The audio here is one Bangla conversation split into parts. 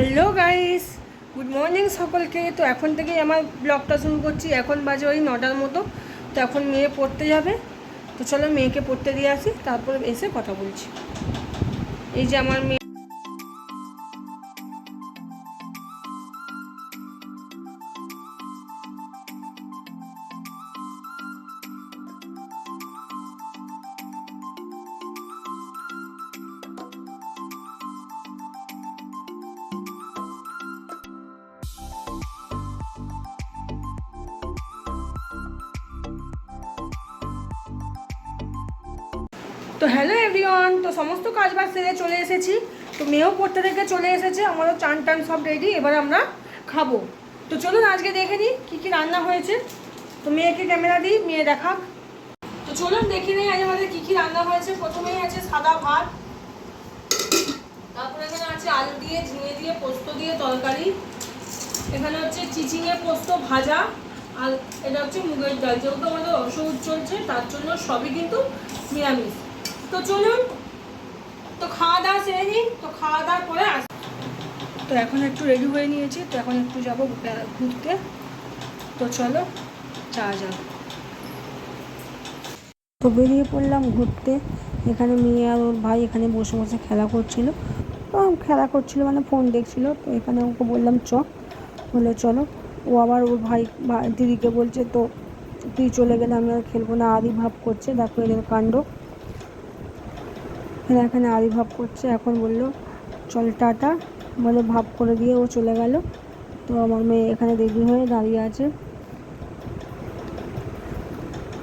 হ্যালো গাইস, গুড মর্নিং সকলকে। তো এখন থেকেই আমার ব্লগটা শুরু করছি। এখন বাজে ওই 9টার মতো। তো এখন মেয়ে পড়তে যাবে, তো চলো মেয়েকে পড়তে দিয়ে আসি, তারপরে এসে কথা বলছি। এই যে আমার মেয়ে। তো হ্যালো এভরিওয়ান, তো সমস্ত কাজ বাজ সেরে চলে এসেছি। তো মেয়েও পড়তে থেকে চলে এসেছে, আমারও চান টান সব রেডি, এবার আমরা খাবো। তো চলুন আজকে দেখে নিই কী কী রান্না হয়েছে। তো মেয়েকে ক্যামেরা দিই, মেয়ে দেখাক। তো চলুন দেখে নিই আজ আমাদের কী কী রান্না হয়েছে। প্রথমেই আছে সাদা ভাত, তারপরে এখানে আছে আলু দিয়ে ঝিঙে দিয়ে পোস্ত দিয়ে তরকারি, এখানে হচ্ছে চিচিঙে পোস্ত ভাজা, আর এটা হচ্ছে মুগের ডাল। যেহেতু আমাদের অসৌচ চলছে তার জন্য সবই কিন্তু নিরামিষ। তো চলুন তো খাওয়া দাওয়া সেরে নিই, তো খাওয়া দাওয়ার পরে আস। তো এখন একটু রেডি হয়ে নিয়েছি, তো এখন একটু যাবো ঘুরতে। তো চলো যাওয়া যাক। তো বেরিয়ে পড়লাম ঘুরতে। এখানে মেয়ে আর ওর ভাই এখানে বসে বসে খেলা করছিল, মানে ফোন দেখছিল। তো এখানে ওকে বললাম বলে চলো। ও আবার ওর ভাই দিদিকে বলছে তো তুই চলে গেলে আমি আর খেলবো না, আদি ভাব করছে। দেখো এদের কাণ্ড, এখানে আদি ভাব করছে। এখন বললো চল টাটা বলে ভাব করে দিয়ে ও চলে গেল। তো আমার মেয়ে এখানে রেডি হয়ে দাঁড়িয়ে আছে।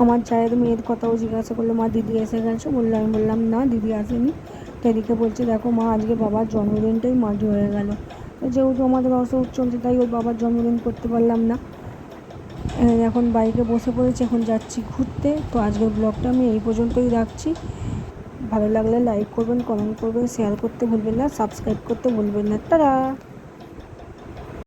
আমার চায়ের মেয়ের কথাও জিজ্ঞাসা করলো, মা দিদি এসে গেছে? আমি বললাম না, দিদি আসেনি। তো এদিকে বলছে দেখো মা, আজকে বাবার জন্মদিনটাই মাটি হয়ে গেল। যেহেতু আমাদের অসুখ চলছে তাই ওর বাবার জন্মদিন করতে পারলাম না। এখন বাইকে বসে পড়েছি, এখন যাচ্ছি ঘুরতে। তো আজকের ব্লগটা আমি এই পর্যন্তই রাখছি। ভালো লাগলে লাইক করবেন, কমেন্ট করবেন, শেয়ার করতে ভুলবেন না, সাবস্ক্রাইব করতে ভুলবেন না। টাটা।